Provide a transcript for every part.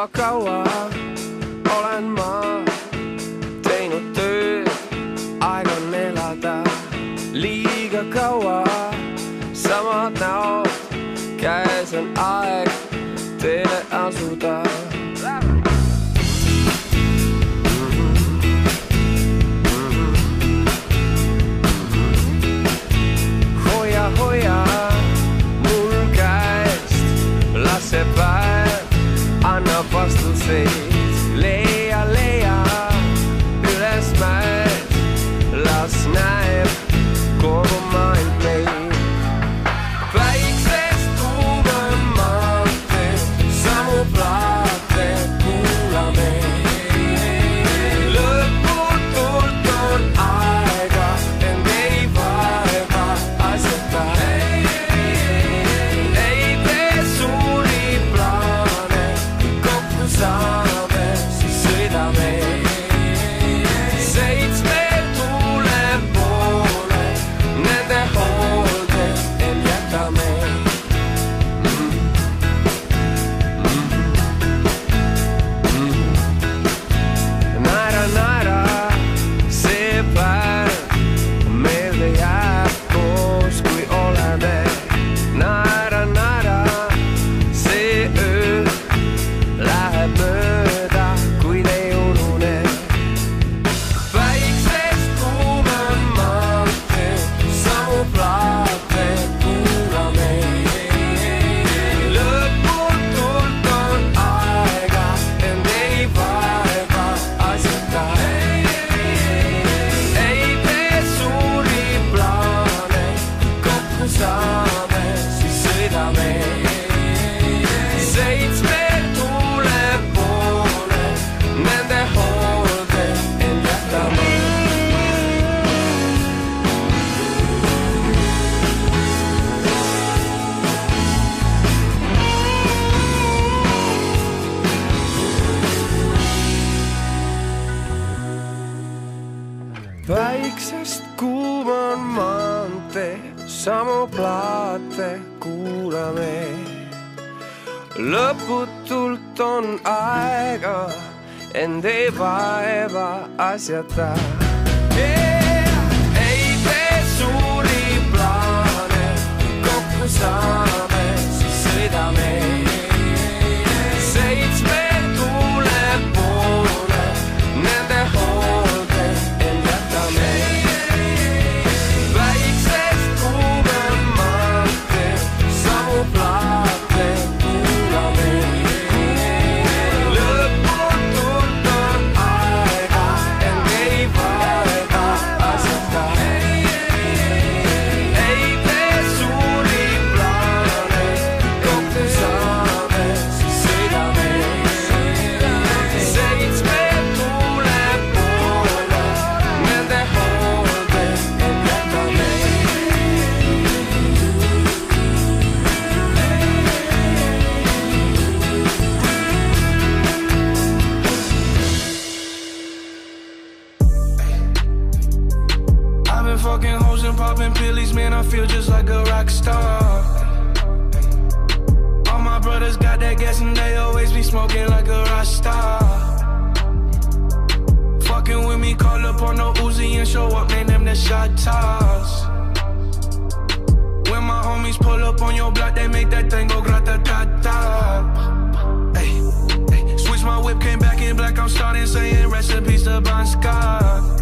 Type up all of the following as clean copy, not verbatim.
kaua olen ma teinud tööd, aeg on elada liiga kaua. Samad näod, käes on aeg teele asuda. Hoia mul käest, las see päev annab vastuseid. Leia üles mäed, las näeb kogu maailm meid. Väiksest kuuman maantee, samu plaate kuulame. Lõputult on aega, end ei vaeva asjata. Ei tee suuri plaane, kokku saame, siis sõidame. Seitsmel tuule poole, nende hoolde end jätame. Naera, see päev meelde jääb koos, kui oleme. Naera, see öö läheb mööda, kuid ei unune. Väiksest kuuman maantee, samu plaate kuulame. Lõputult on aega, end ei vaeva asjata. Ei tee suuri plaane, kokku saame, siis sõidame. Seitsmel tuule poole, nende hoolde end jätame. Väiksest kuuman maantee, samu plaate kuulame. Lõputult on aega, end ei vaeva asjata. Ei tee suuri plaane, kokku saame, siis sõidame. Seitsmel tuule poole, nende hoolde end jätame. Väiksest kuuman maantee, samu plaate kuulame. Lõputult on aega, end ei vaeva asjata. Ei tee suuri plaane, kokku saame, siis sõidame. Seitsmel tuule poole, nende hoolde end jätame. I've been fucking hoes and popping pillies, man, I feel just like a rock star. All my brothers got that gas and they always be smoking like a rock star. Fucking with me, call up on no Uzi and show up, name them the shot toss. When my homies pull up on your block, they make that thing go grata-ta-ta. Ay, switch my whip, came back in black, I'm starting saying recipes to Bon Scott.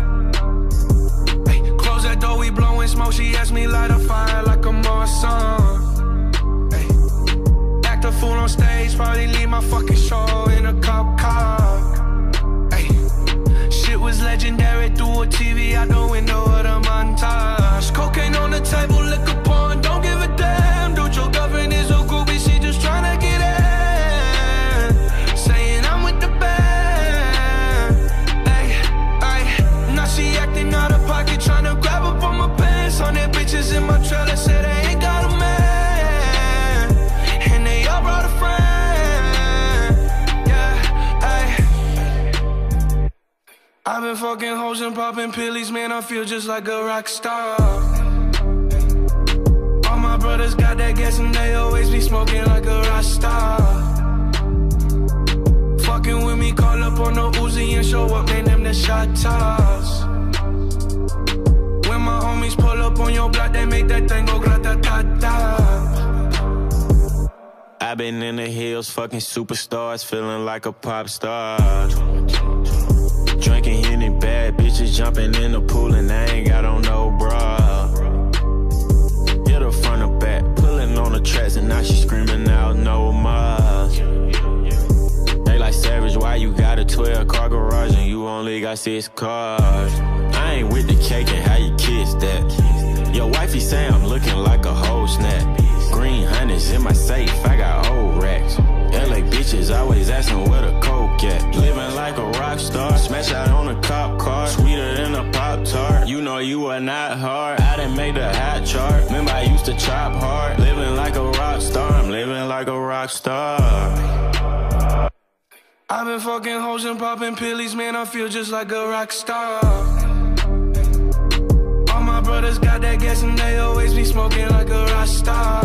Close that door, we blowing smoke. She asked me light a fire like a Marsan. Act a fool on stage, probably leave my fucking show in a cop car. Shit was legendary, through a TV out the window of the montage. Cocaine on the table, liquor porn, don't give a damn. Dude, your girlfriend is a groupie, she just tryna get in. Saying I'm with the band. Now she acting out of pocket, tryna grab up on my pants. On their bitches in my trailer, say they ain't got a man. And they all brought a friend. Yeah, ay. I've been fucking hoes and popping pillies, man, I feel just like a rock star. All my brothers got that gas and they always be smoking like a rock star. Fucking with me, call up on the Uzi and show up, name them the shot toss. When my homies pull up on your block, they make that thing go grata-ta-ta. I've been in the hills, fucking superstars, feeling like a pop star. Drinking Henny, bad bitches jumping in the pool and I ain't got on no bra. Hit her front or back, pulling on the tracks and now she screaming out no more. They like Savage, why you got a 12-car garage and you only got 6 cars? I ain't with the cake and how you kiss that. Your wifey say I'm looking like a whole snap. Green hundreds in my safe, I got old racks. LA bitches always asking where the coke at. Living like a rock star, smash out on a cop car. Sweeter than a Pop-Tart, you know you are not hard. I done made the hot chart, remember I used to chop hard. Living like a rock star, I'm living like a rock star. I've been fucking hoes and popping pillies, man, I feel just like a rock star. All my brothers got that gas and they always be smoking like a rock star.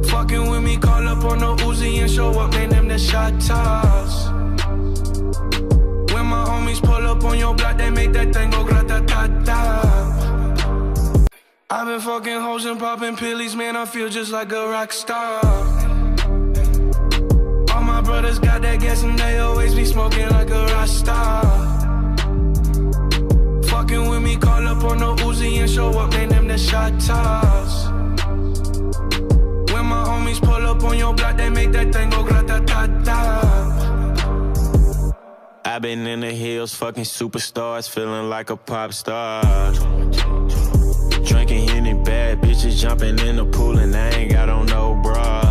Fucking with me, call up on the Uzi and show up, name them the shot toss. When my homies pull up on your block, they make that thing go grata-ta-ta. I've been fucking hoes and popping pillies, man, I feel just like a rock star. All my brothers got that gas and they always be smoking like a rock star. Fucking with me, call up on the Uzi and show up, name them the shot toss. When my homies pull up on your block, they make that thing go grata-ta-ta. I've been in the hills, fucking superstars, feeling like a pop star. Drinking Henny, bad bitches jumping in the pool and I ain't got on no bra.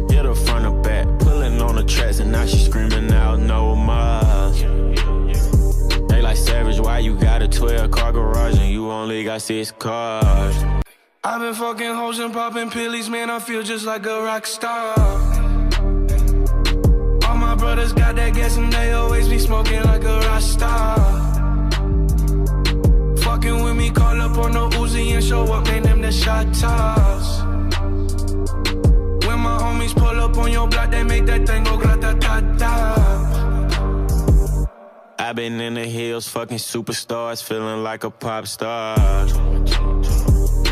Hit her front or back, pulling on the tracks and now she screaming out no more. They like Savage, why you got a 12-car garage and you only got 6 cars? I've been fucking hoes and popping pillies, man, I feel just like a rock star. All my brothers got that gas and they always be smoking like a rock star. Fucking with me, call up on the Uzi and show up, name them the shot toss. When my homies pull up on your block, they make that thing go grata-ta-ta. I've been in the hills, fucking superstars, feeling like a pop star.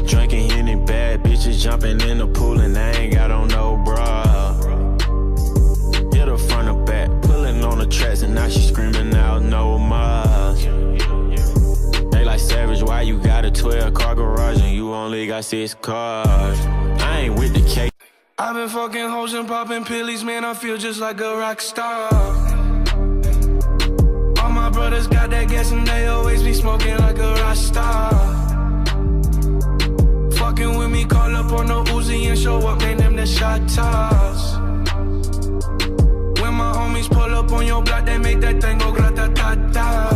Drinking Henny, bad bitches jumping in the pool and I ain't got on no bra. Hit her front or back, pulling on the tracks and now she screaming out no more. They like Savage, why you got a 12-car garage and you only got 6 cars? I ain't with the cake. I've been fucking hoes and popping pillies, man, I feel just like a rock star. All my brothers got that gas and they always be smoking like a rock star. Fucking with me, call up on the Uzi and show up, name them the shot toss. When my homies pull up on your block, they make that thing go grata-ta-ta.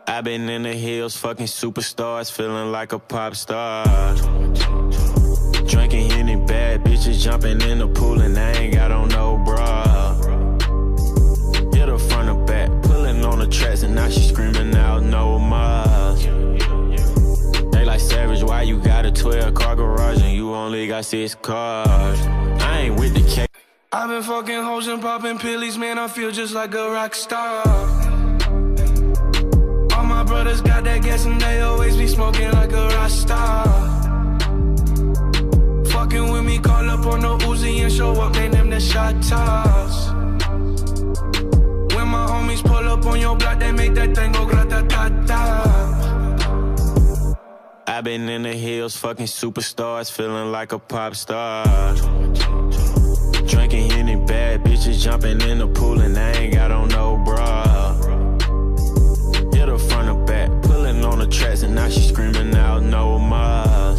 I've been in the hills, fucking superstars, feeling like a pop star. Drinking Henny, bad bitches jumping in the pool and I ain't got on no bra. Hit her front or back, pulling on the tracks and now she screaming out no more. They like Savage, why you got a 12-car garage and you only got 6 cars? I ain't with the cake. I've been fucking hoes and popping pillies, man, I feel just like a rock star. All my brothers got that gas and they always be smoking like a rock star. Fucking with me, call up on the Uzi and show up, name them the shot toss. When my homies pull up on your block, they make that thing go grata-ta-ta. I've been in the hills, fucking superstars, feeling like a pop star. Drinking Henny, bad bitches jumping in the pool and I ain't got on no bra. Hit her front or back, pulling on the tracks and now she screaming out no more.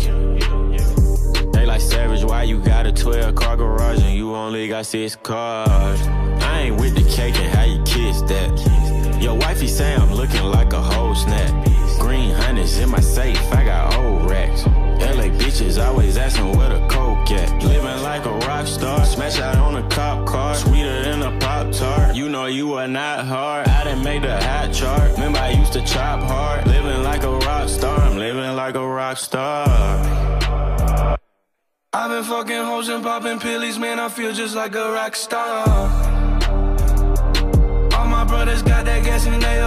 They like Savage, why you got a 12-car garage and you only got 6 cars? I ain't with the cake and how you kiss that. Your wifey say I'm looking like a whole snap. Green hundreds in my safe, I got old racks. LA bitches always asking where the coke at. Living like a rock star, smash out on a cop car. Sweeter than a Pop-Tart, you know you are not hard. I done made the hot chart, remember I used to chop hard. Living like a rock star, I'm living like a rock star. I've been fucking hoes and popping pillies, man, I feel just like a rock star. All my brothers got that gas and they